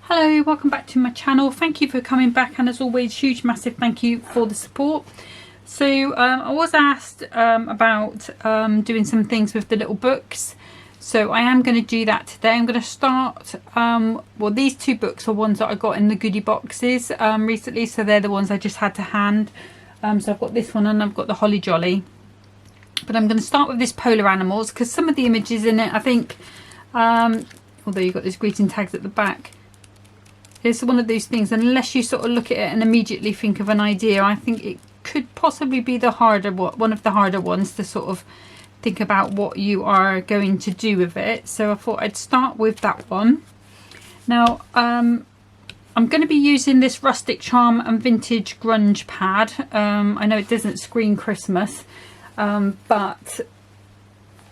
Hello, welcome back to my channel. Thank you for coming back, and as always, huge massive thank you for the support. So I was asked about doing some things with the little books, so I am going to do that today. I'm going to start well, these two books are ones that I got in the goodie boxes recently, so they're the ones I just had to hand. So I've got this one and I've got the Holly Jolly, but I'm going to start with this Polar Animals because some of the images in it, I think, although you've got those greeting tags at the back, it's one of those things, unless you sort of look at it and immediately think of an idea, I think it could possibly be the harder one of the harder ones to sort of think about what you are going to do with it. So I thought I'd start with that one. Now I'm going to be using this Rustic Charm and Vintage Grunge pad. I know it doesn't scream Christmas, but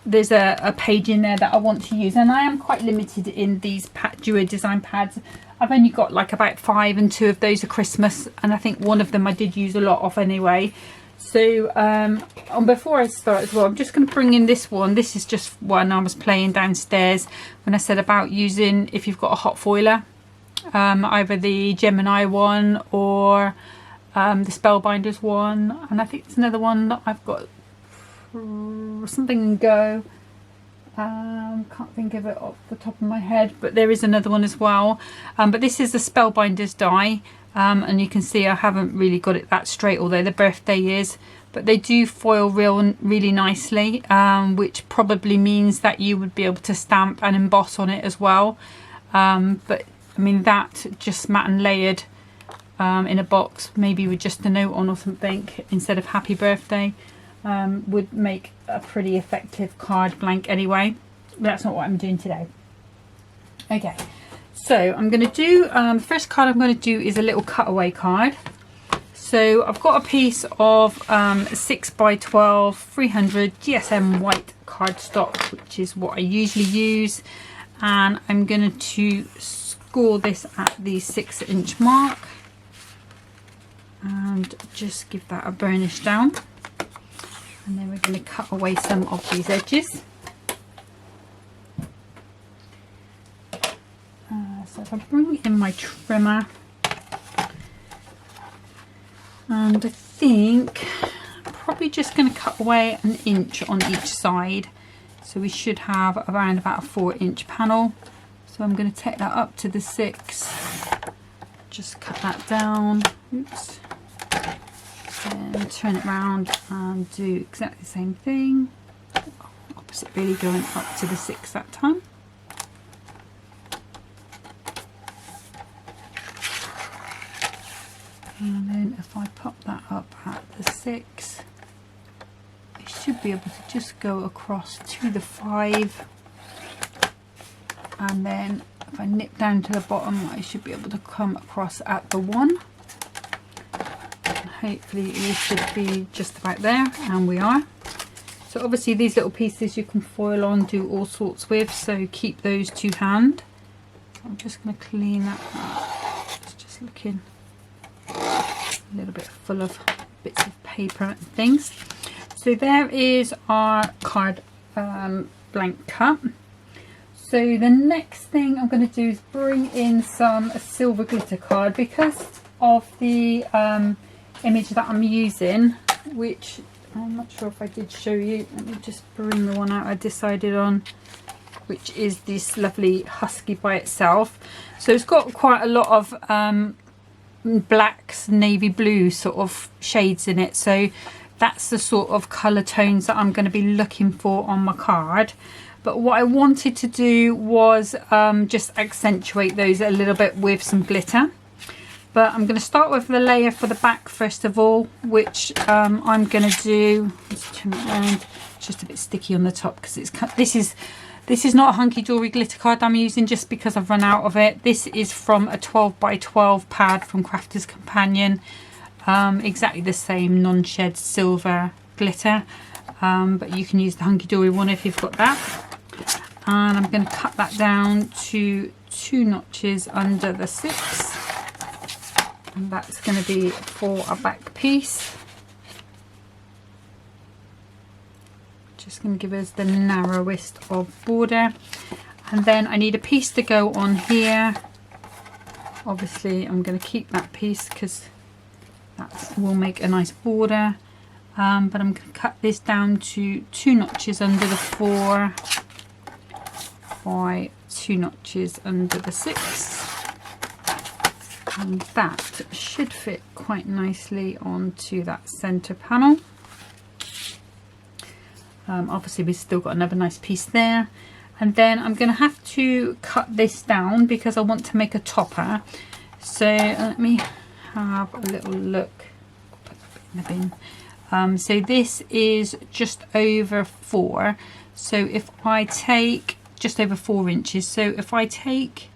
there's a page in there that I want to use, and I am quite limited in these duo design pads. I've only got like about 5 and 2 of those are Christmas, and I think one of them I did use a lot of anyway. So and before I start as well, I'm just going to bring in this one. This is just one I was playing downstairs when I said about using, if you've got a hot foiler, either the Gemini one or the Spellbinders one, and I think it's another one that I've got, something and go, can't think of it off the top of my head, but there is another one as well, but this is the Spellbinders die, and you can see I haven't really got it that straight, although the birthday is, but they do foil really nicely, which probably means that you would be able to stamp and emboss on it as well. But I mean, that just matte and layered in a box, maybe with just a note on or something instead of happy birthday, would make a pretty effective card blank anyway. But that's not what I'm doing today. Okay, so I'm going to do, the first card I'm going to do is a little cutaway card. So I've got a piece of 6x12 300 GSM white cardstock, which is what I usually use, and I'm going to score this at the 6-inch mark and just give that a burnish down. And then we're going to cut away some of these edges. So if I bring in my trimmer, and I think I'm probably just going to cut away 1 inch on each side. So we should have around about a 4-inch panel. So I'm going to take that up to the 6. Just cut that down. Oops. And turn it around and do exactly the same thing. Opposite, really, going up to the 6 that time. And then if I pop that up at the 6, I should be able to just go across to the 5, and then if I nip down to the bottom, I should be able to come across at the 1. Hopefully we should be just about there, and we are. So obviously these little pieces you can foil on, do all sorts with, so keep those to hand. I'm just going to clean that up. It's just looking a little bit full of bits of paper and things. So there is our card blank cut. So the next thing I'm going to do is bring in some silver glitter card, because of the image that I'm using, which I'm not sure if I did show you. Let me just bring the one out I decided on, which is this lovely husky by itself. So it's got quite a lot of blacks, navy blue sort of shades in it, so that's the sort of colour tones that I'm going to be looking for on my card. But what I wanted to do was just accentuate those a little bit with some glitter. But I'm going to start with the layer for the back first of all, which I'm going to do. Let's turn it around. It's just a bit sticky on the top because it's this is not a Hunkydory glitter card I'm using just because I've run out of it. This is from a 12x12 pad from Crafter's Companion. Exactly the same non-shed silver glitter, but you can use the Hunkydory one if you've got that. And I'm going to cut that down to 2 notches under the 6. And that's going to be for a back piece. Just going to give us the narrowest of border. And then I need a piece to go on here Obviously I'm going to keep that piece because that will make a nice border, but I'm going to cut this down to 2 notches under the 4 by 2 notches under the 6, and that should fit quite nicely onto that center panel. Obviously we've still got another nice piece there, and then I'm going to have to cut this down because I want to make a topper. So let me have a little look. Put that in the bin. So this is just over 4, so if I take just over 4 inches, so if I take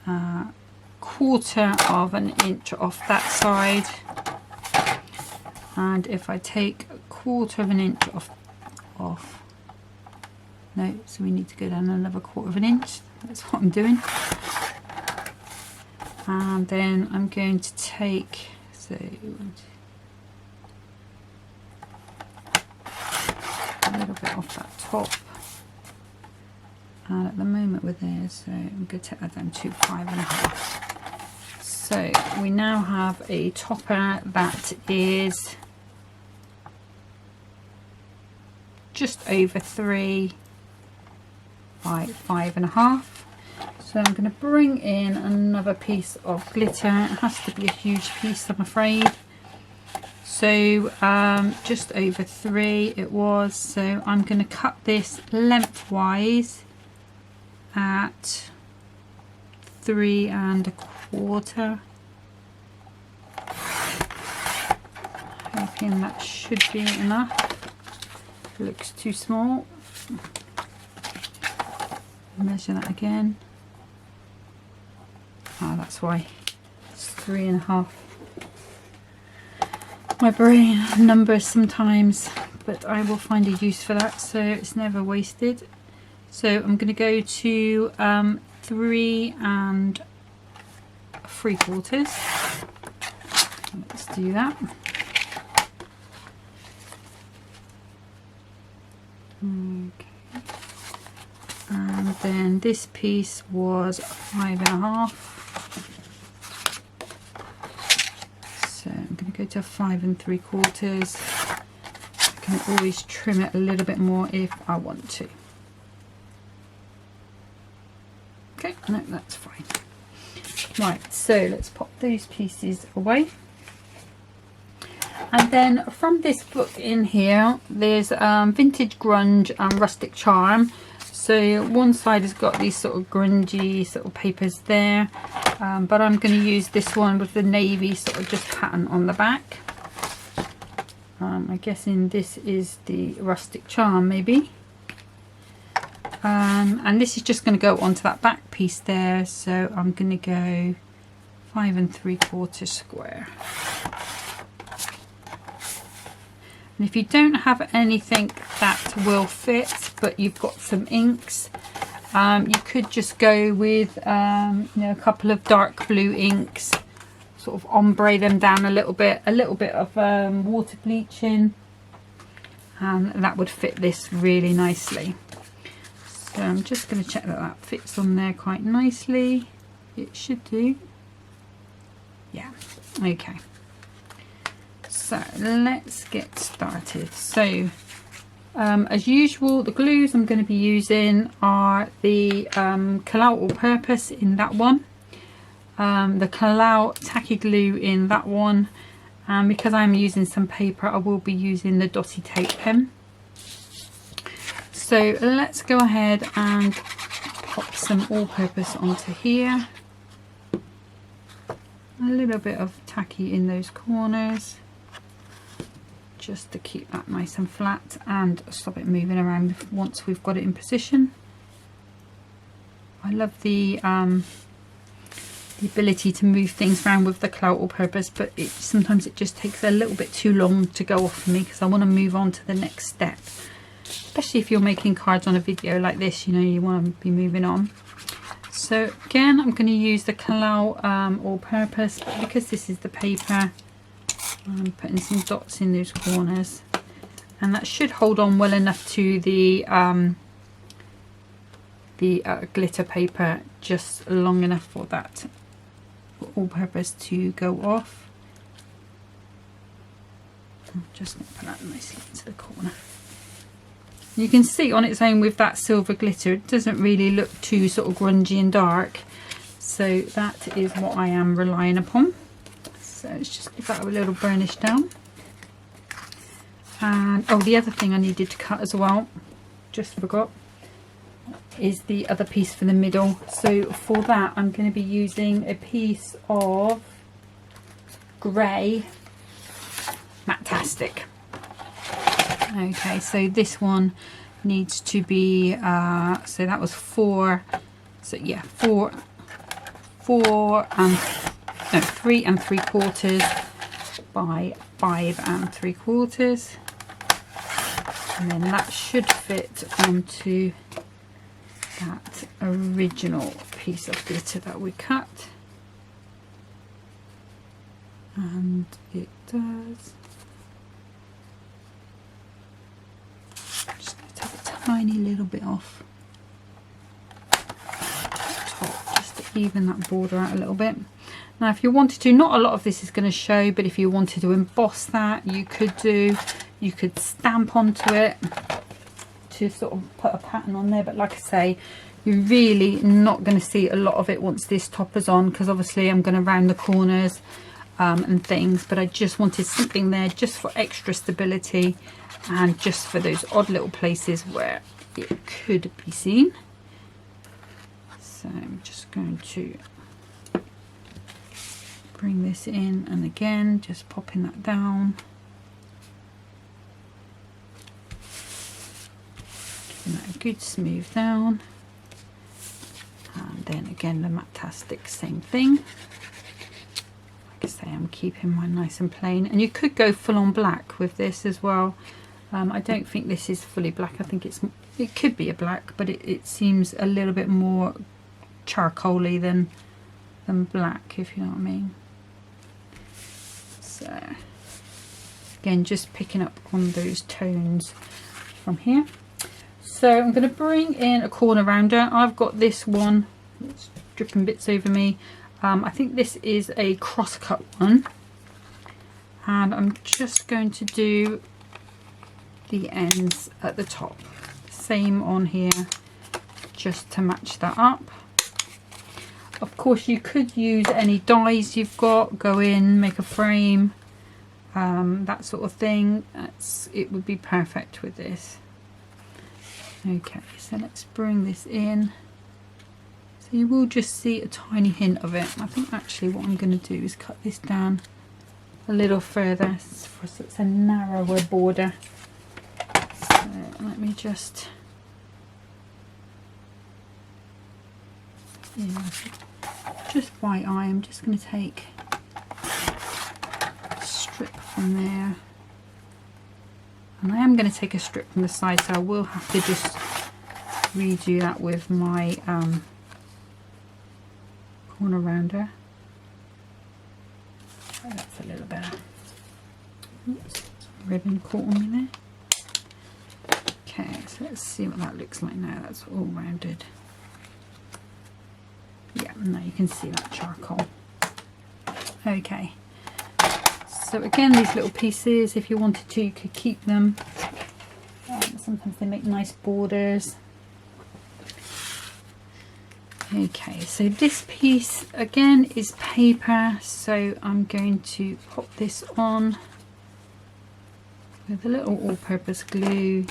1/4 of an inch off that side, and if I take 1/4 of an inch off, no, so we need to go down another 1/4 of an inch. That's what I'm doing. And then I'm going to take, so a little bit off that top, and at the moment we're there, so I'm going to take that down to 5.5. So we now have a topper that is just over 3 by 5.5. So I'm going to bring in another piece of glitter. It has to be a huge piece, I'm afraid. So just over 3 it was. So I'm going to cut this lengthwise at 3 1/4. Hoping that should be enough. Looks too small. Measure that again. Oh, that's why it's 3.5. My brain numbers sometimes, but I will find a use for that, so it's never wasted. So I'm going to go to 3 3/4. Let's do that. Okay. And then this piece was 5.5. So I'm going to go to 5 3/4. I can always trim it a little bit more if I want to. Okay, no, that's fine. Right, so let's pop those pieces away. And then from this book in here, there's Vintage Grunge and Rustic Charm. So one side has got these sort of grungy sort of papers there, but I'm going to use this one with the navy sort of just pattern on the back. I'm guessing this is the Rustic Charm maybe. And this is just going to go onto that back piece there, so I'm going to go 5 3/4 square. And if you don't have anything that will fit, but you've got some inks, you could just go with you know, a couple of dark blue inks, sort of ombre them down a little bit of water bleaching, and that would fit this really nicely. So I'm just going to check that that fits on there quite nicely. It should do. Yeah, okay. So let's get started. So as usual, the glues I'm going to be using are the Kalau All Purpose in that one, the Kalau Tacky Glue in that one, and because I'm using some paper, I will be using the Dotty Tape pen. So let's go ahead and pop some all-purpose onto here. A little bit of tacky in those corners, just to keep that nice and flat and stop it moving around once we've got it in position. I love the ability to move things around with the Kalau All Purpose, but sometimes it just takes a little bit too long to go off for me because I want to move on to the next step. Especially if you're making cards on a video like this, you know, you want to be moving on. So again, I'm going to use the Kalau All Purpose because this is the paper. I'm putting some dots in those corners, and that should hold on well enough to the the glitter paper just long enough for that all-purpose to go off. I'm just going to put that nicely into the corner. You can see on its own with that silver glitter, it doesn't really look too sort of grungy and dark. So that is what I am relying upon. So let's just give that a little burnish down. And oh, the other thing I needed to cut as well, just forgot, is the other piece for the middle. So for that I'm going to be using a piece of grey Matastic. Okay, so this one needs to be so that was 4, so yeah, 3 3/4 by 5 3/4, and then that should fit onto that original piece of glitter that we cut, and it does. Just going to take a tiny little bit off top just to even that border out a little bit. Now if you wanted to, not a lot of this is going to show, but if you wanted to emboss that, you could stamp onto it to sort of put a pattern on there, but like I say, you're really not going to see a lot of it once this top is on, because obviously I'm going to round the corners and things, but I just wanted something there just for extra stability and just for those odd little places where it could be seen. So I'm just going to bring this in, and again just popping that down, giving that a good smooth down, and then again the Matastic, same thing. Like I say, I'm keeping mine nice and plain, and you could go full on black with this as well. I don't think this is fully black. I think it could be a black, but it seems a little bit more charcoaly than black, if you know what I mean. So again, just picking up on those tones from here. So I'm going to bring in a corner rounder. I've got this one, it's dripping bits over me. I think this is a cross cut one, and I'm just going to do the ends at the top, same on here, just to match that up. Of course you could use any dies you've got, go in, make a frame, that sort of thing. It would be perfect with this. Okay, so let's bring this in. So you will just see a tiny hint of it. I think actually what I'm going to do is cut this down a little further for such a narrower border. So let me just, yeah, just by eye, I'm just going to take a strip from there, and I am going to take a strip from the side, so I will have to just redo that with my corner rounder. Oh, that's a little better. Oops, ribbon caught on me there. Okay, so let's see what that looks like now. That's all rounded. Yeah, now you can see that charcoal. Okay, so again, these little pieces, if you wanted to, you could keep them. Sometimes they make nice borders. Okay, so this piece again is paper, so I'm going to pop this on with a little all-purpose glue,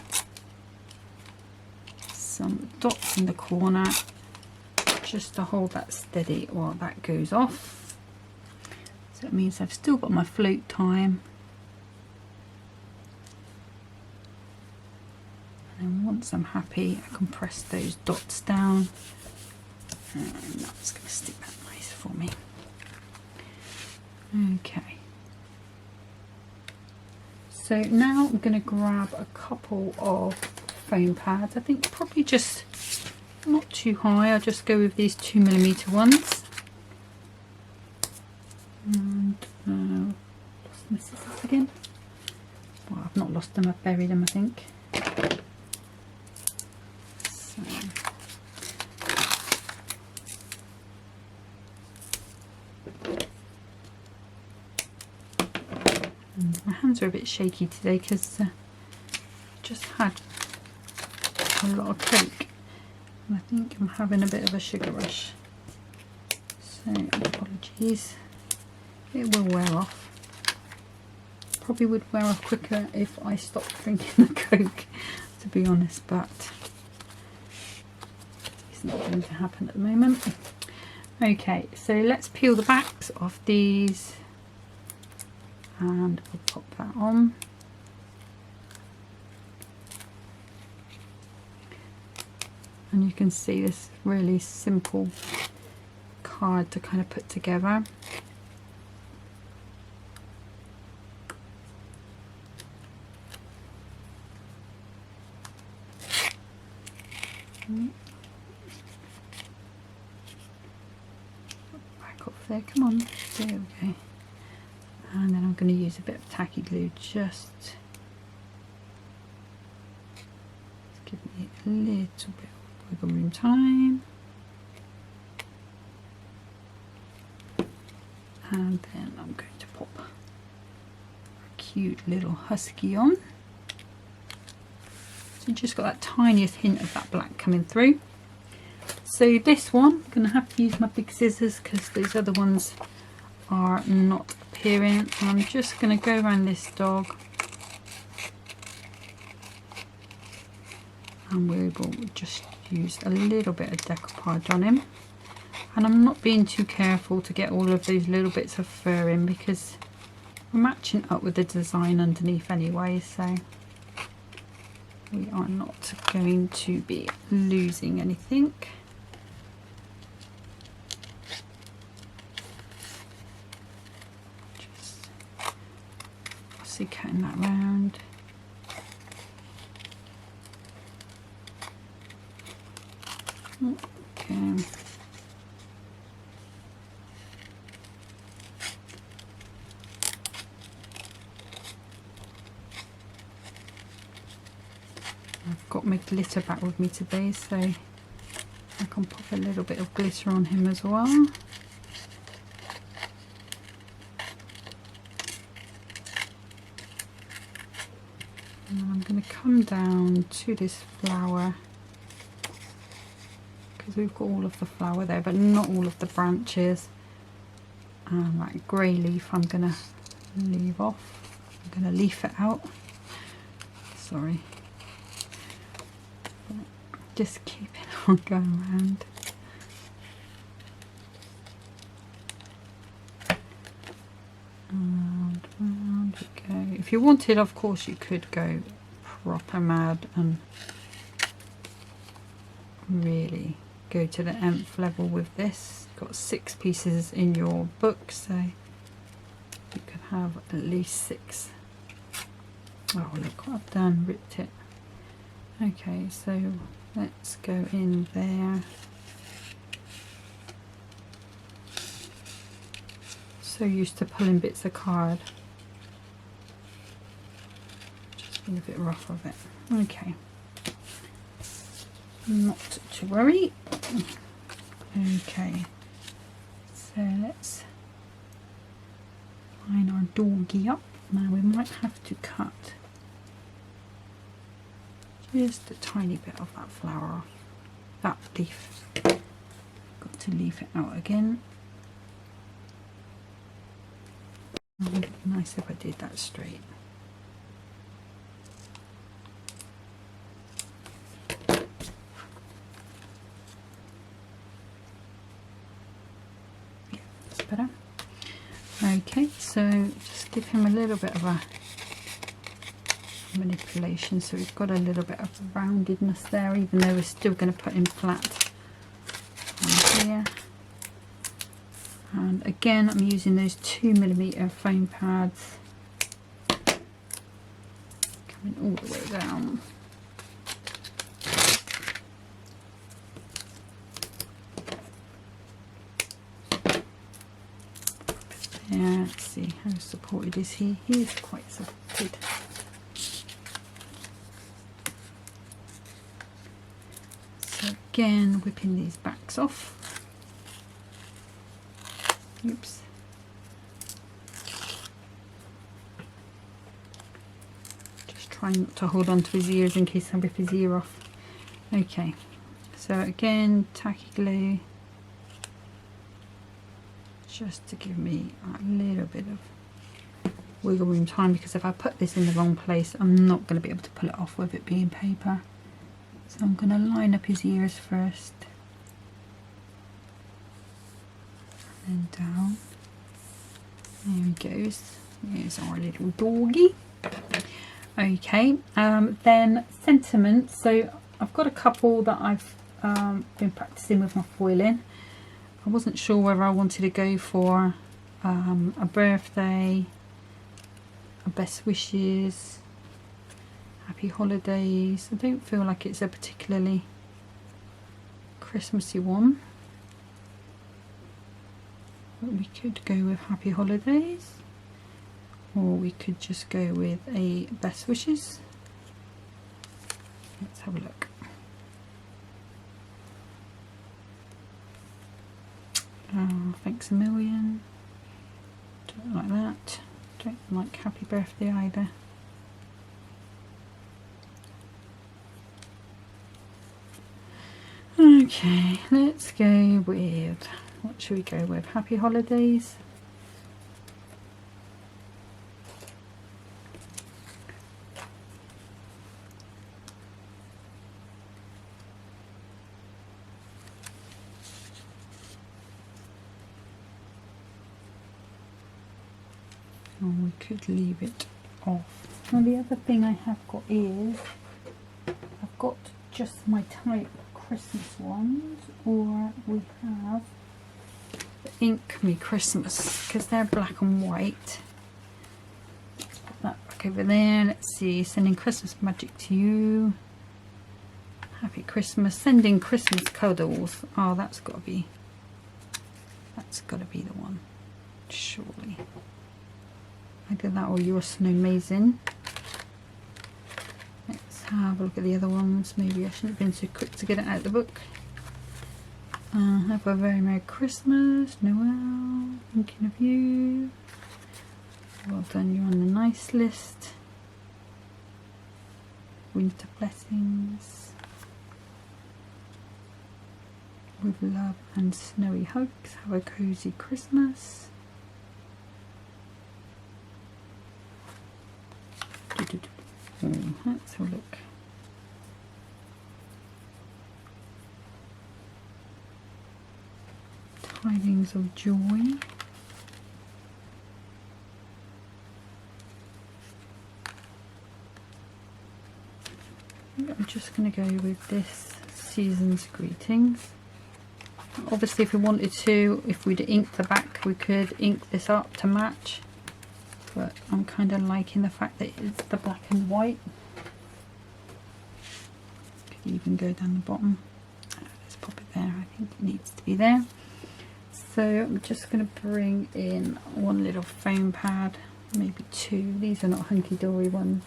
some dots in the corner just to hold that steady while that goes off. So it means I've still got my float time, and then once I'm happy I can press those dots down, and that's going to stick that nice for me. Okay, so now I'm going to grab a couple of foam pads. I think probably just not too high. I'll just go with these 2mm ones. And lost my scissors again. Well, I've not lost them, I've buried them, I think. So My hands are a bit shaky today because just had a lot of Coke and I think I'm having a bit of a sugar rush, so apologies. It will wear off. Probably would wear off quicker if I stopped drinking the Coke, to be honest, but it's not going to happen at the moment. Okay, so let's peel the backs of these and I'll pop that on. And you can see this really simple card to kind of put together. Back off there, come on, there we go. And then I'm going to use a bit of tacky glue just to give me a little bit of wiggle room time. And then I'm going to pop a cute little husky on. So you just got that tiniest hint of that black coming through. So this one, I'm going to have to use my big scissors because those other ones are not appearing. And I'm just going to go around this dog and we will just use a little bit of decoupage on him. And I'm not being too careful to get all of those little bits of fur in because we're matching up with the design underneath anyway, so we are not going to be losing anything. Just obviously cutting that round. Okay. I've got my glitter back with me today, so I can pop a little bit of glitter on him as well. And I'm going to come down to this flower because we've got all of the flower there but not all of the branches, and that grey leaf I'm going to leave off. I'm going to leaf it out, sorry. Just keep it on going around. And round we go. If you wanted, of course, you could go proper mad and really go to the nth level with this. You've got 6 pieces in your book, so you could have at least 6. Oh, look what I've done, ripped it. Okay, so let's go in there. So used to pulling bits of card. Just been a bit rough of it. Okay. Not to worry. Okay. So let's line our doggy up. Now we might have to cut just a tiny bit of that flower off, that leaf. Got to leave it out again. It would be nice if I did that straight. Yeah, that's better. Okay, so just give him a little bit of a manipulation so we've got a little bit of roundedness there, even though we're still going to put him flat on here. And again, I'm using those 2mm foam pads, coming all the way down. Yeah, let's see, how supported is he? He is quite supported. So again, whipping these backs off. Oops. trying not to hold on to his ears in case I rip his ear off. Okay, so again, tacky glue, just to give me a little bit of wiggle room time, because if I put this in the wrong place, I'm not going to be able to pull it off with it being paper. So I'm going to line up his ears first, and then down. There he goes. There's our little doggy. Okay, then sentiment. So I've got a couple that I've been practicing with my foiling. I wasn't sure whether I wanted to go for a birthday, a best wishes, happy holidays. I don't feel like it's a particularly Christmassy one. But we could go with happy holidays, or we could just go with a best wishes. Let's have a look. Thanks a million. Don't like that. Don't like happy birthday either. Okay, let's go with, what should we go with? Happy holidays. Or we could leave it off. Now the other thing I have got is, I've got just my type Christmas ones, or we have the Ink Me Christmas, because they're black and white. Let's put that back over there. Let's see, sending Christmas magic to you. Happy Christmas, sending Christmas cuddles. Oh, that's got to be the one, surely. Either that or You're So Amazing. Let's have a look at the other ones. Maybe I shouldn't have been so quick to get it out of the book. Have a very Merry Christmas, Noel, thinking of you. Well done, you're on the nice list. Winter blessings. With love and snowy hugs. Have a cozy Christmas. Let's have a look. Tidings of joy. I'm just going to go with this season's greetings. Obviously, if we wanted to, if we'd inked the back, we could ink this up to match. But I'm kind of liking the fact that it's the black and white. Could even go down the bottom. Let's pop it there. I think it needs to be there. So I'm just going to bring in one little foam pad, maybe two. These are not Hunkydory ones.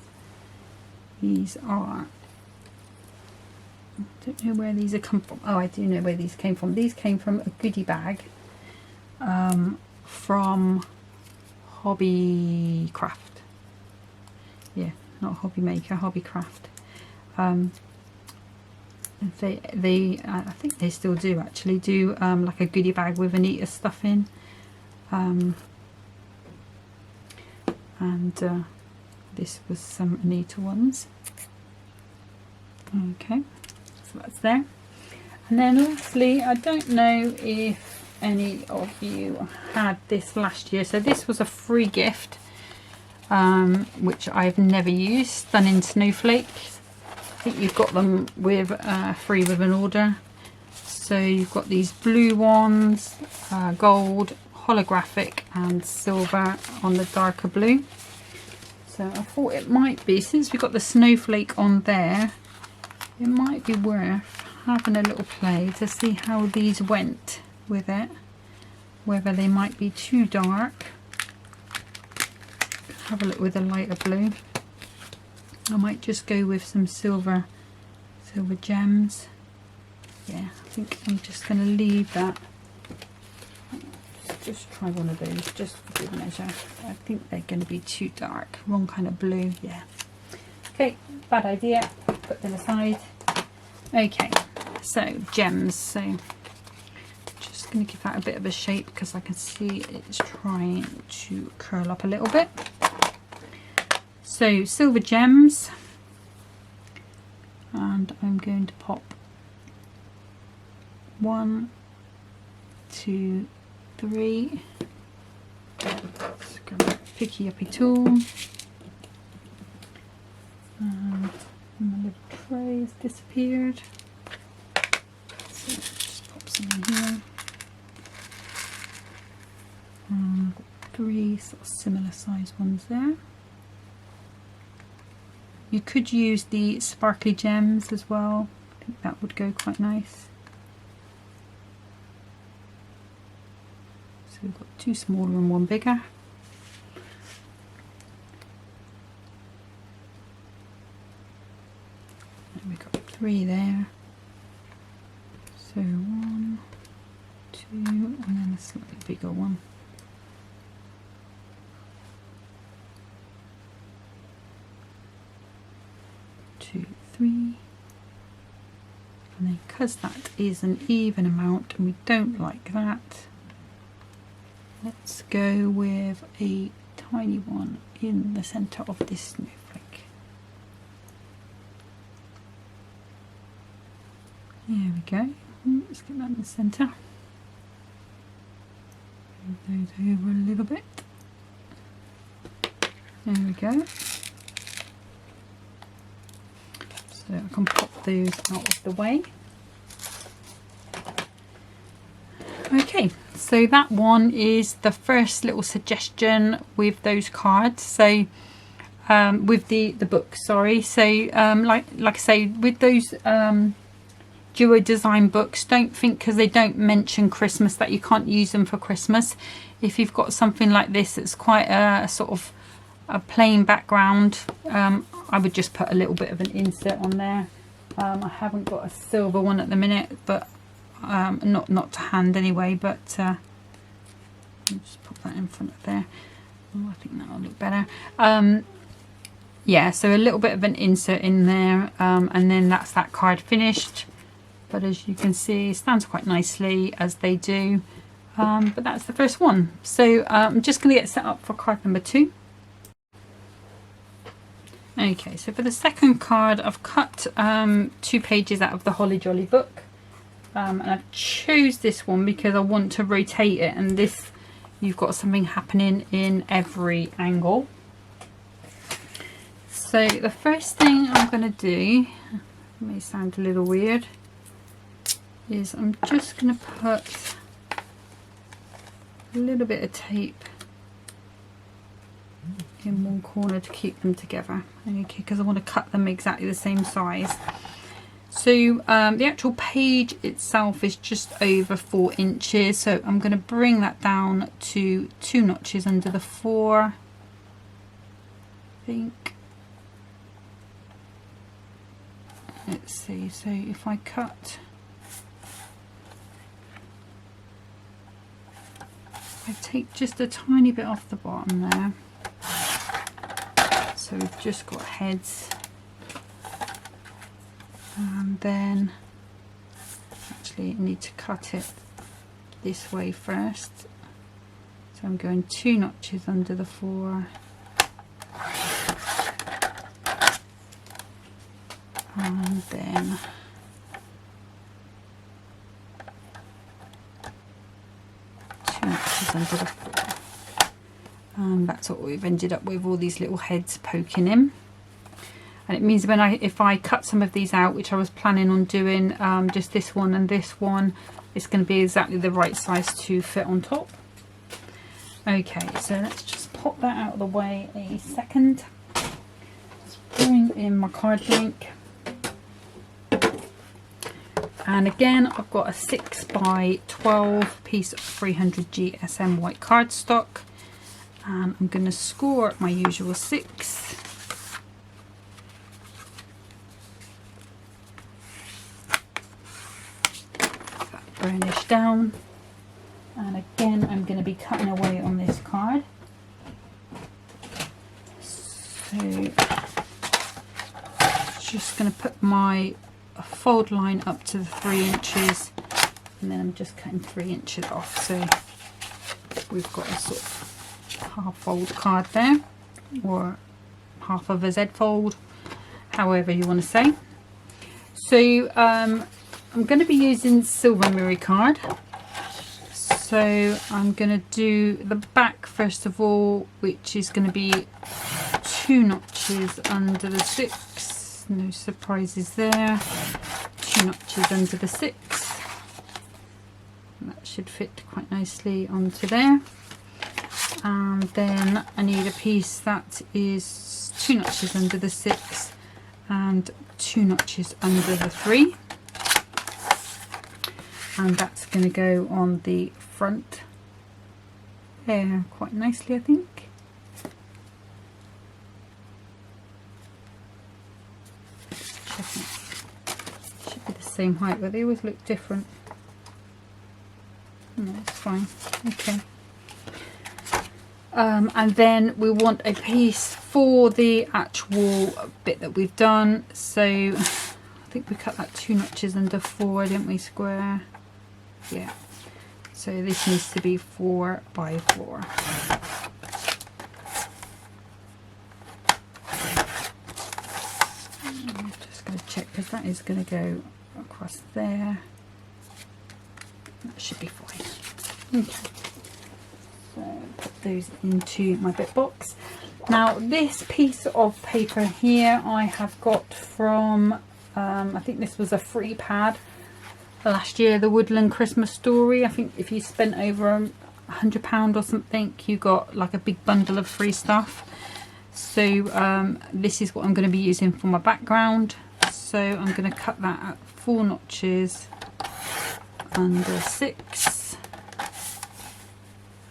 These are, I don't know where these are come from. Oh, I do know where these came from. These came from a goodie bag from Hobby Craft. Yeah, not Hobby Maker, Hobby Craft. They I think they still do actually do like a goodie bag with Anita stuff in, and this was some Anita ones. Okay, so that's there. And then lastly, I don't know if any of you had this last year, so this was a free gift which I've never used, done in snowflakes. I think you've got them with free with an order. So you've got these blue ones, gold, holographic and silver on the darker blue. So I thought it might be, since we've got the snowflake on there, it might be worth having a little play to see how these went with it, whether they might be too dark. Have a look with a lighter blue. I might just go with some silver gems. Yeah, I think I'm just going to leave that. Just try one of those, just for good measure. I think they're going to be too dark. Wrong kind of blue. Yeah, Okay, bad idea, put them aside. Okay, so gems, so just going to give that a bit of a shape because I can see it's trying to curl up a little bit. So silver gems, and I'm going to pop 1, 2, 3. Just grab a picky uppy tool, and my little tray has disappeared. So just pop some in here. And I've got 3 sort of similar size ones there. You could use the sparkly gems as well. I think that would go quite nice. So we've got 2 smaller and 1 bigger. And we've got 3 there. So 1, 2, and then a slightly bigger one. 2, 3, and then because that is an even amount and we don't like that, let's go with a tiny one in the center of this snowflake. There we go. Let's get that in the center. Move those over a little bit. There we go. So I can pop those out of the way. Okay, so that one is the first little suggestion with those cards. So with the book, sorry. So like I say, with those duo design books, don't think because they don't mention Christmas that you can't use them for Christmas. If you've got something like this, it's quite a sort of a plain background, I would just put a little bit of an insert on there. I haven't got a silver one at the minute, but not to hand anyway, but I'll just put that in front of there. Oh, I think that'll look better. Yeah, so a little bit of an insert in there, and then that's that card finished. But as you can see, it stands quite nicely as they do. But that's the first one. So I'm just going to get set up for card number 2. Okay, so for the second card, I've cut 2 pages out of the Holly Jolly book, and I've chose this one because I want to rotate it, and this, you've got something happening in every angle. So the first thing I'm going to do, it may sound a little weird, is I'm just going to put a little bit of tape in one corner to keep them together, okay, because I want to cut them exactly the same size. So the actual page itself is just over 4 inches, so I'm going to bring that down to 2 notches under the 4, I think. Let's see, so if I cut, I take just a tiny bit off the bottom there. So we've just got heads, and then actually I need to cut it this way first. So I'm going 2 notches under the 4, and then 2 notches under the 4. And that's what we've ended up with, all these little heads poking in. And it means when if I cut some of these out, which I was planning on doing, just this one and this one, it's going to be exactly the right size to fit on top. Okay, so let's just pop that out of the way a second. Just bring in my card blank. And again, I've got a 6 by 12 piece of 300 GSM white cardstock. And I'm going to score my usual 6. That burnish down. And again, I'm going to be cutting away on this card. So just going to put my fold line up to the 3 inches, and then I'm just cutting 3 inches off. So we've got a sort of half fold card there, or half of a Z fold, however you want to say. So I'm going to be using silver mirror card. So I'm going to do the back first of all, which is going to be 2 notches under the 6. No surprises there. 2 notches under the 6. That should fit quite nicely onto there. And then I need a piece that is 2 notches under the 6 and 2 notches under the 3. And that's going to go on the front there quite nicely, I think. Should be the same height, but they always look different. No, it's fine. Okay. And then we want a piece for the actual bit that we've done. So I think we cut that 2 notches under 4, didn't we, square? Yeah. So this needs to be 4 by 4. I'm just going to check because that is going to go across there. That should be fine. Okay. So put those into my bit box. Now this piece of paper here I have got from, I think this was a free pad last year, the Woodland Christmas Story. I think if you spent over £100 or something, you got like a big bundle of free stuff. So this is what I'm going to be using for my background. So I'm going to cut that at 4 notches under 6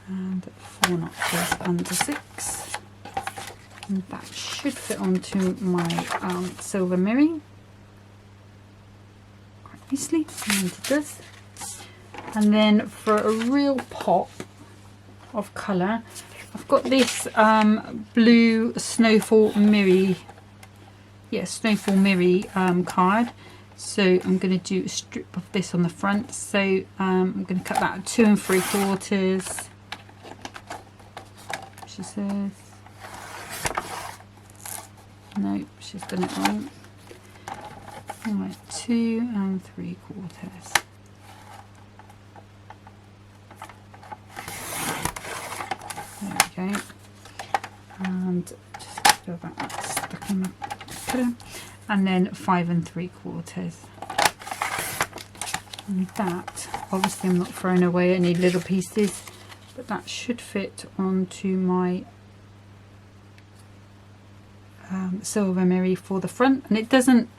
and 4 notches under 6, and that should fit onto my silver mirror quite nicely, and it does. And then for a real pop of colour, I've got this blue Snowfall Mirror, Snowfall Mirror card. So I'm going to do a strip of this on the front. So I'm going to cut that at 2 3/4. She says, no, she's done it wrong. Alright, 2 3/4. There we go. And just feel that stuck in my colour. And then 5 3/4. And that, obviously I'm not throwing away any little pieces, but that should fit onto my silver mirror for the front. And it doesn't,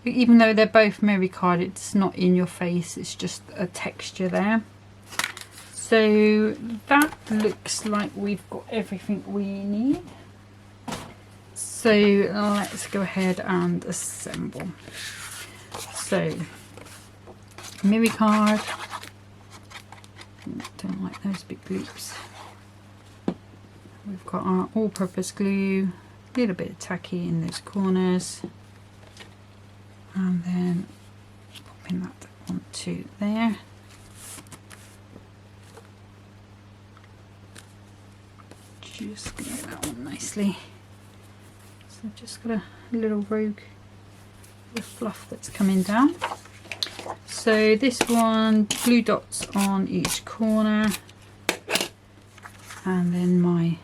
even though they're both mirror card, it's not in your face, it's just a texture there. So that looks like we've got everything we need. So let's go ahead and assemble. So mirror card, don't like those big loops. We've got our all-purpose glue, a little bit of tacky in those corners, and then popping that onto there. Just get that one nicely. So I've just got a little rogue of fluff that's coming down. So this one, glue dots on each corner, and then my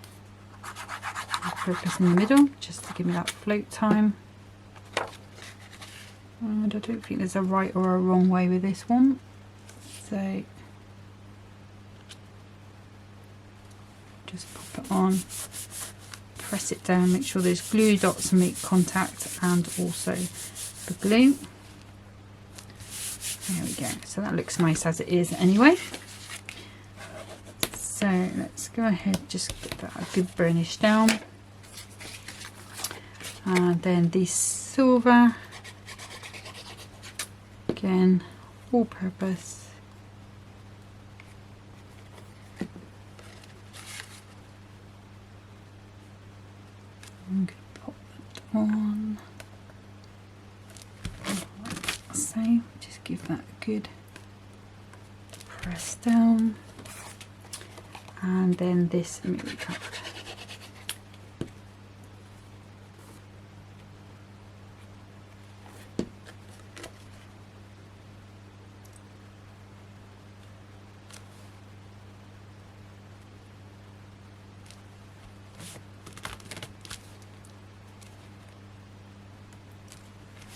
purpose in the middle, just to give me that float time. And I don't think there's a right or a wrong way with this one. So just pop it on, press it down, make sure those glue dots make contact, and also the glue. There we go. So that looks nice as it is anyway. So let's go ahead, just get that a good burnish down. And then the silver, again, all purpose. I'm going to pop that on. good press down, and then this mirror cup.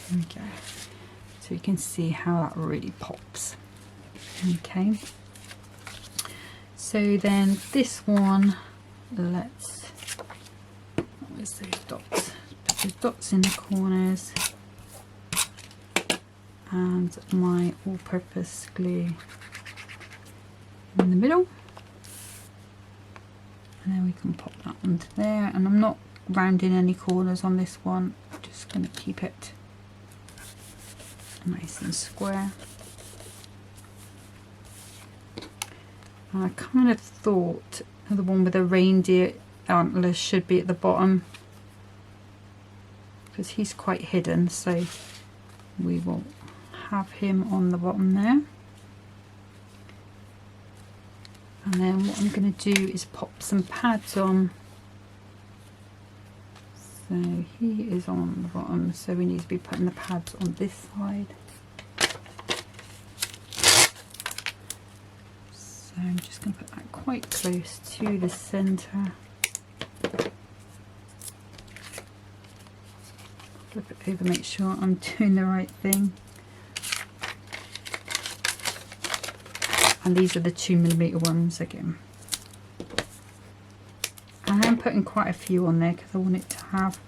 There we go. So you can see how that really pops. Okay. So then this one, let's, where's those dots? Put those dots in the corners and my all-purpose glue in the middle. And then we can pop that onto there. And I'm not rounding any corners on this one. I'm just going to keep it nice and square. And I kind of thought the one with the reindeer antlers should be at the bottom, because he's quite hidden, so we will have him on the bottom there. And then what I'm going to do is pop some pads on. So he is on the bottom, so we need to be putting the pads on this side. So I'm just going to put that quite close to the centre. Flip it over, make sure I'm doing the right thing. And these are the 2mm ones again. I'm putting quite a few on there because I want it to have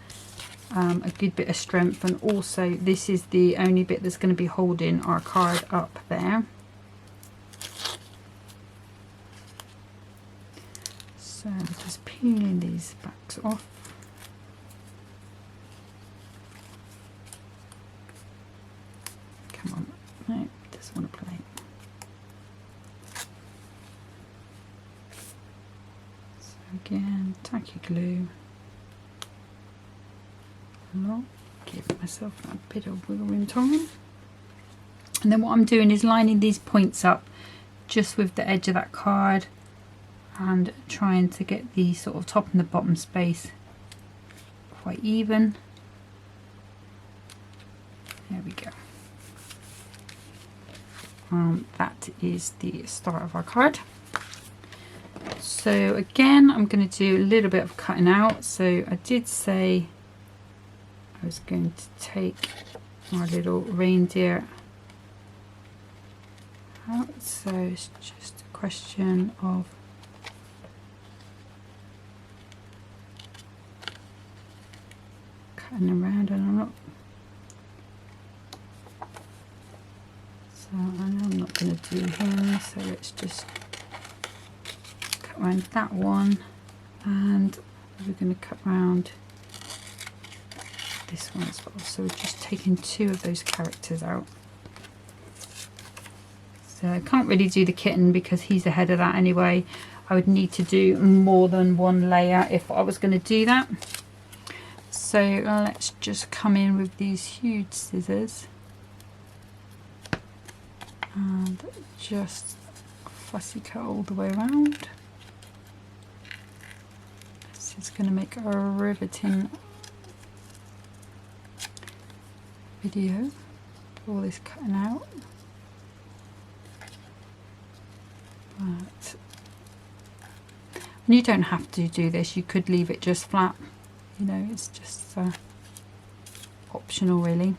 a good bit of strength, and also this is the only bit that's going to be holding our card up there. So I'm just peeling these backs off. Come on, no, just want to play. Again, tacky glue. I'll give myself a bit of wiggle room time. And then what I'm doing is lining these points up just with the edge of that card and trying to get the sort of top and the bottom space quite even. There we go. That is the start of our card. So again, I'm going to do a little bit of cutting out. So I did say I was going to take my little reindeer out, so it's just a question of cutting around, and I'm not, so I know I'm not going to do him, so let's just cut around that one, and we're going to cut around this one as well. So we're just taking two of those characters out. So I can't really do the kitten because he's ahead of that anyway. I would need to do more than one layer if I was going to do that. So let's just come in with these huge scissors and just fussy cut all the way around. This is going to make a riveting video, all this cutting out, but and you don't have to do this, you could leave it just flat, you know, it's just optional really.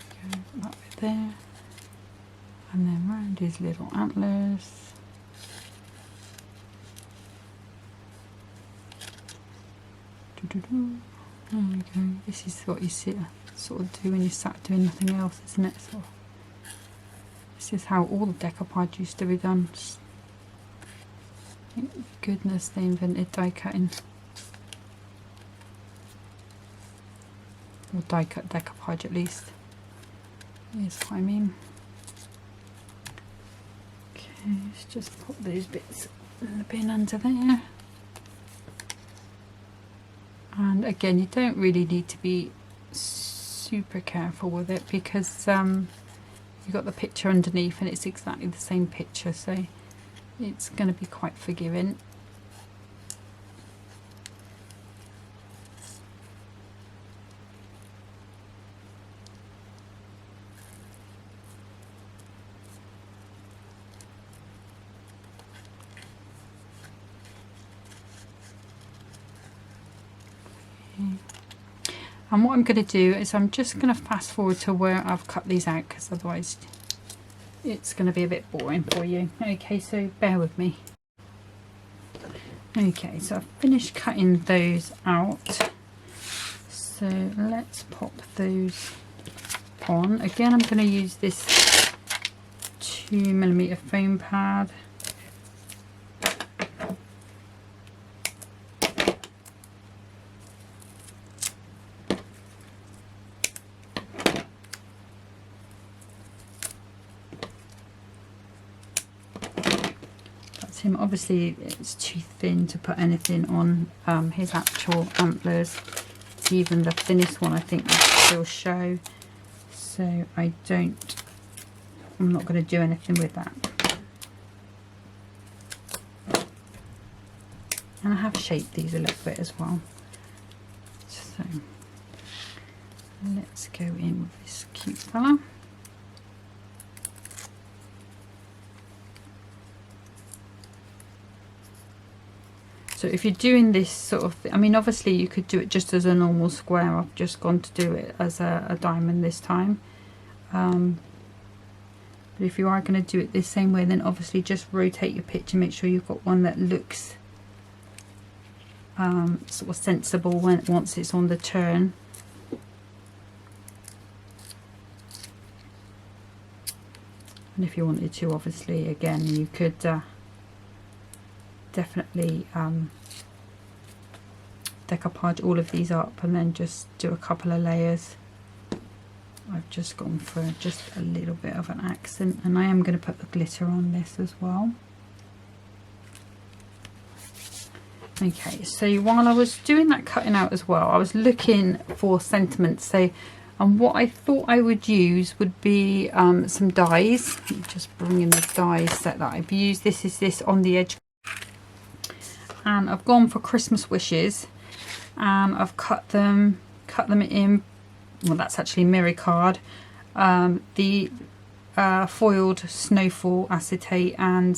Go that bit there, and then round his little antlers. There we go. This is what you sort of do when you sat doing nothing else, isn't it? So this is how all the decoupage used to be done. Thank goodness they invented die cutting, or die cut decoupage at least. Here's what I mean. Okay, let's just put those bits in the bin under there. And again, you don't really need to be super super careful with it because you've got the picture underneath and it's exactly the same picture, so it's going to be quite forgiving. And what I'm going to do is I'm just going to fast forward to where I've cut these out, because otherwise it's going to be a bit boring for you. Okay, so bear with me. Okay, so I've finished cutting those out. So let's pop those on. Again, I'm going to use this 2mm foam pad. Him. Obviously it's too thin to put anything on his actual antlers. Even the thinnest one I think will still show, so I'm not going to do anything with that. And I have shaped these a little bit as well, so let's go in with this cute fella. So if you're doing this sort of, I mean, obviously you could do it just as a normal square. I've just gone to do it as a diamond this time. But if you are going to do it the same way, then obviously just rotate your picture. Make sure you've got one that looks sort of sensible once it's on the turn. And if you wanted to, obviously, again, you could definitely decoupage all of these up and then just do a couple of layers. I've just gone for just a little bit of an accent, and I am going to put the glitter on this as well. Okay, so while I was doing that cutting out as well, I was looking for sentiments. So and what I thought I would use would be some dies. Just bring in the die set that I've used. This is this on the edge, and I've gone for Christmas wishes, and I've cut them in, well, that's actually mirror card, the foiled snowfall acetate, and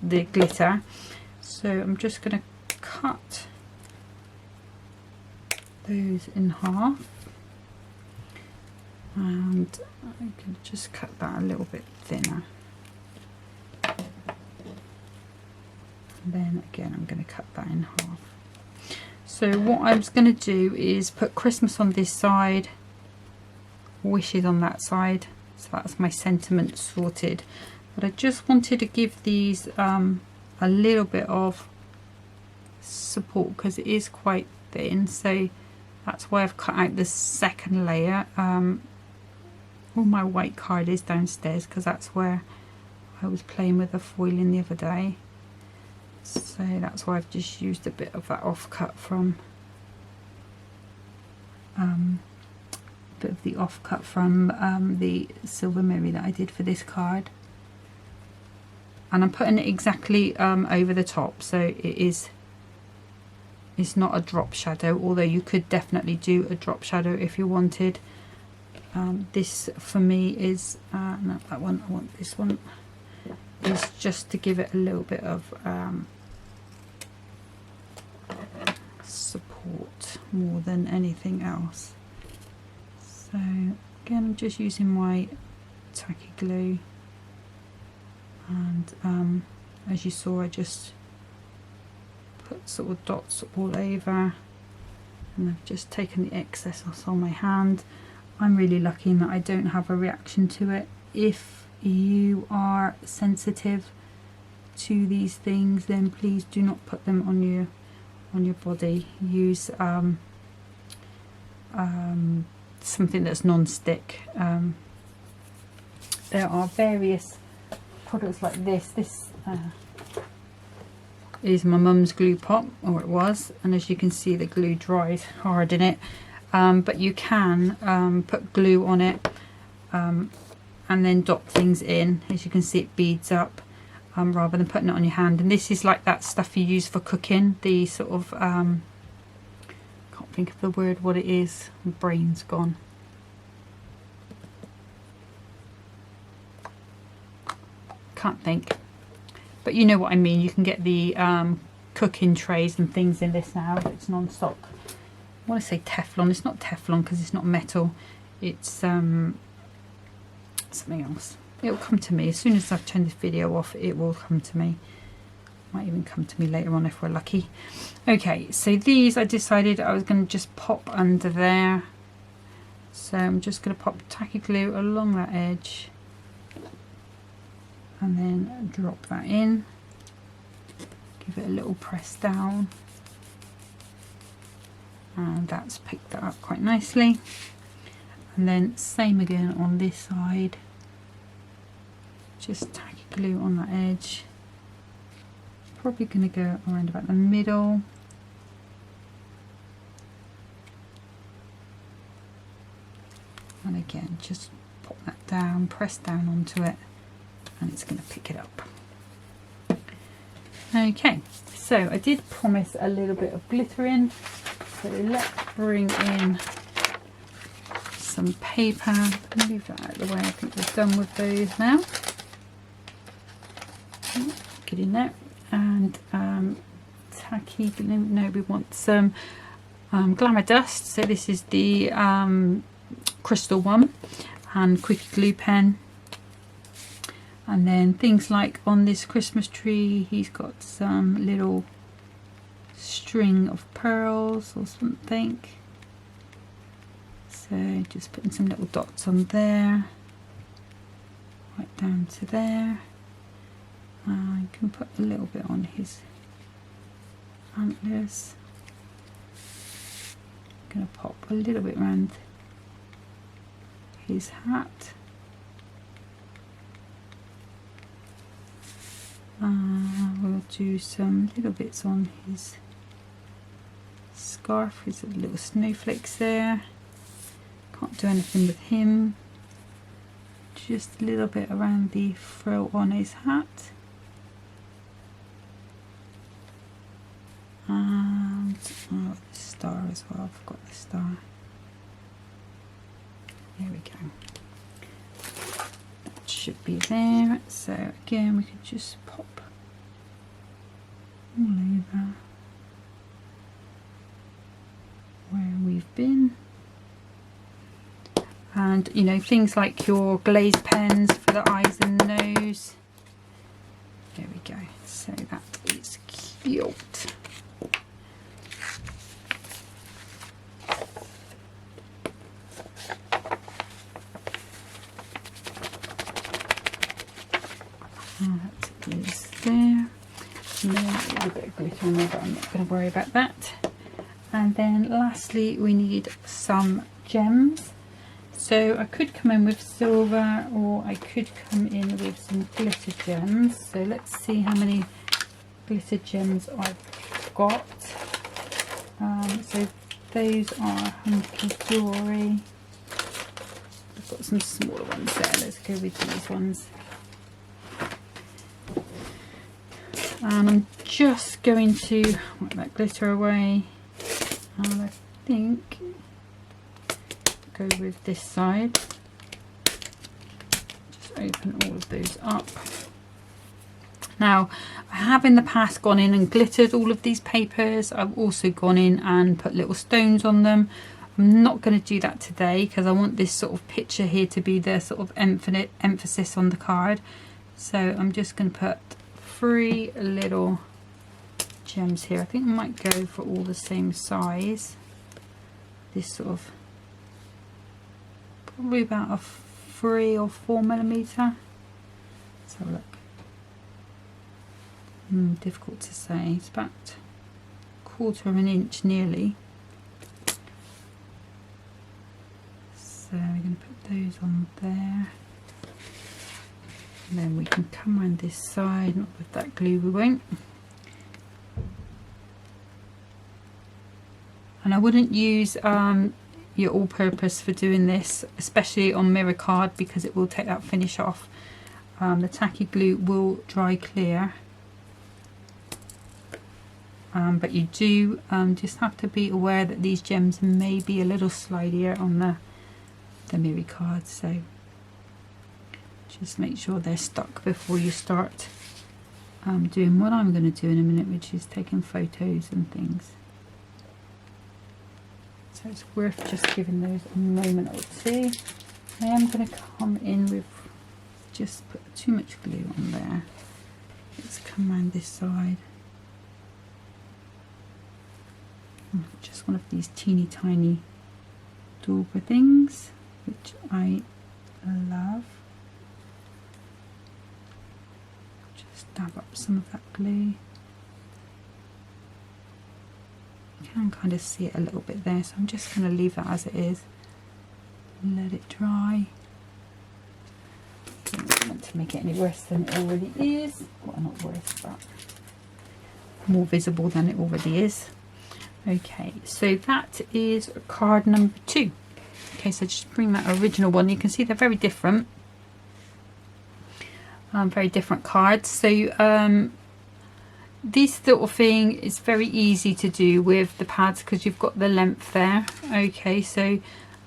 the glitter. So I'm just going to cut those in half, and I can just cut that a little bit thinner. Then again I'm going to cut that in half. So what I was going to do is put Christmas on this side, wishes on that side, so that's my sentiment sorted. But I just wanted to give these a little bit of support because it is quite thin, so that's why I've cut out the second layer. All my white card is downstairs because that's where I was playing with the foiling the other day. So that's why I've just used a bit of that offcut from the silver mirror that I did for this card, and I'm putting it exactly over the top, so it's not a drop shadow, although you could definitely do a drop shadow if you wanted. This for me is not that one, I want this one, is just to give it a little bit of support more than anything else. So again, I'm just using my tacky glue, and as you saw, I just put sort of dots all over, and I've just taken the excess off on my hand. I'm really lucky in that I don't have a reaction to it. If you are sensitive to these things, then please do not put them on your body. Use something that's non-stick. There are various products like this. This is my mum's glue pot, or it was, and as you can see, the glue dries hard in it. but you can put glue on it and then dot things in. As you can see, it beads up rather than putting it on your hand. And this is like that stuff you use for cooking, the sort of can't think of the word what it is, my brain's gone. Can't think, but you know what I mean. You can get the cooking trays and things in this now. It's non-stock. I want to say Teflon. It's not Teflon because it's not metal. It's something else. It'll come to me as soon as I've turned this video off. It will come to me. Might even come to me later on if we're lucky. Okay, so these I decided I was going to just pop under there. So I'm just going to pop tacky glue along that edge and then drop that in. Give it a little press down, and that's picked that up quite nicely. And then same again on this side, just tacky glue on that edge. Probably going to go around about the middle. And again, just pop that down, press down onto it, and it's going to pick it up. Okay, so I did promise a little bit of glitter in, so let's bring in some paper. Move that out of the way. I think we're done with those now. Get in there. And tacky glue. No, we want some glamour dust. So this is the crystal one, and quick glue pen. And then things like on this Christmas tree, he's got some little string of pearls or something. So just putting some little dots on there, right down to there. I can put a little bit on his antlers. I'm going to pop a little bit around his hat. We'll do some little bits on his scarf. There's little snowflakes there. Can't do anything with him. Just a little bit around the frill on his hat. And the star as well. I forgot the star. There we go. That should be there. So again, we can just pop all over where we've been. And you know, things like your glazed pens for the eyes and the nose. There we go. So that is cute. That is there. And then a little bit of glitter on there, but I'm not going to worry about that. And then lastly, we need some gems. So I could come in with silver, or I could come in with some glitter gems. So let's see how many glitter gems I've got. So those are Hunkydory. I've got some smaller ones there. Let's go with these ones. And I'm just going to wipe that glitter away, and I think go with this side. Just open all of those up. Now, I have in the past gone in and glittered all of these papers. I've also gone in and put little stones on them. I'm not going to do that today because I want this sort of picture here to be the sort of emphasis on the card. So I'm just going to put 3 little gems here. I think I might go for all the same size. This sort of, probably about a 3 or 4 millimeter. Let's have a look. Difficult to say. It's about 1/4 inch nearly. So we're going to put those on there. And then we can come around this side, not with that glue we won't. And I wouldn't use your all-purpose for doing this, especially on mirror card, because it will take that finish off. The tacky glue will dry clear, but you do just have to be aware that these gems may be a little slidier on the mirror card, so just make sure they're stuck before you start doing what I'm going to do in a minute, which is taking photos and things. So it's worth just giving those a moment or two. I am going to come in with, just put too much glue on there. Let's come around this side. Just one of these teeny tiny dauber things, which I love. Just dab up some of that glue. You can kind of see it a little bit there, so I'm just going to leave that as it is and let it dry. I don't want to make it any worse than it already is. Well, not worse, but more visible than it already is. Okay, so that is card number 2. Okay, so just bring that original one. You can see they're very different. Very different cards. So this sort of thing is very easy to do with the pads because you've got the length there. Okay, so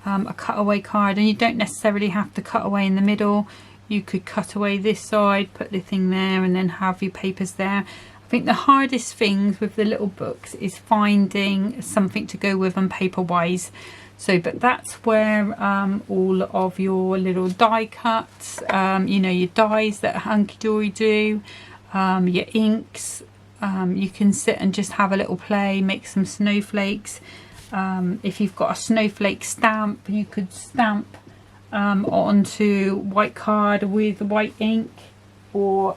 a cutaway card, and you don't necessarily have to cut away in the middle. You could cut away this side, put the thing there, and then have your papers there. I think the hardest things with the little books is finding something to go with them paper wise. So, but that's where all of your little die cuts, you know, your dies that Hunkydory do, your inks, you can sit and just have a little play, make some snowflakes. If you've got a snowflake stamp, you could stamp onto white card with white ink, or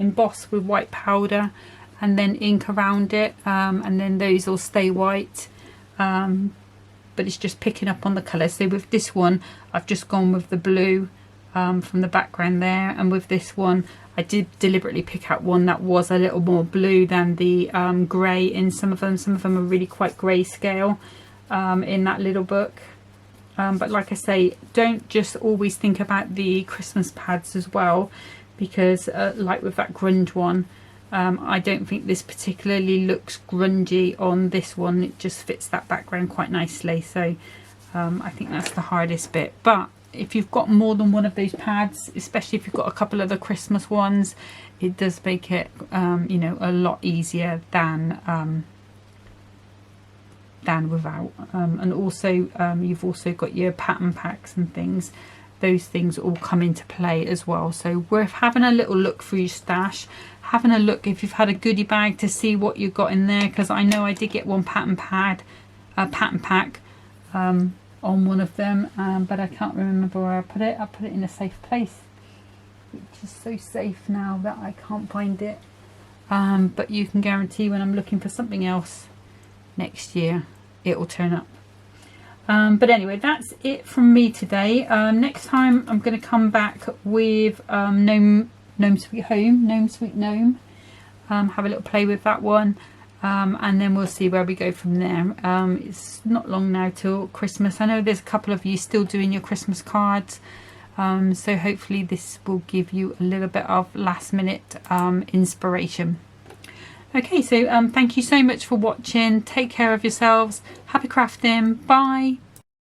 emboss with white powder and then ink around it, and then those will stay white. But it's just picking up on the colour. So with this one I've just gone with the blue from the background there, and with this one I did deliberately pick out one that was a little more blue than the grey in some of them. Some of them are really quite grayscale in that little book. But like I say, don't just always think about the Christmas pads as well, because like with that grunge one, I don't think this particularly looks grungy on this one. It just fits that background quite nicely. So I think that's the hardest bit. But if you've got more than one of those pads, especially if you've got a couple of the Christmas ones, it does make it you know, a lot easier than without. And also you've also got your pattern packs and things. Those things all come into play as well. So worth having a little look through your stash, having a look if you've had a goodie bag to see what you've got in there, because I know I did get one pattern pack on one of them, but I can't remember where I put it. I put it in a safe place, which is so safe now that I can't find it. But you can guarantee when I'm looking for something else next year, it will turn up. But anyway, that's it from me today. Next time I'm going to come back with Gnome Sweet Home, Gnome Sweet Gnome. Have a little play with that one, and then we'll see where we go from there. It's not long now till Christmas. I know there's a couple of you still doing your Christmas cards, so hopefully this will give you a little bit of last minute inspiration. Okay, so thank you so much for watching. Take care of yourselves. Happy crafting. Bye.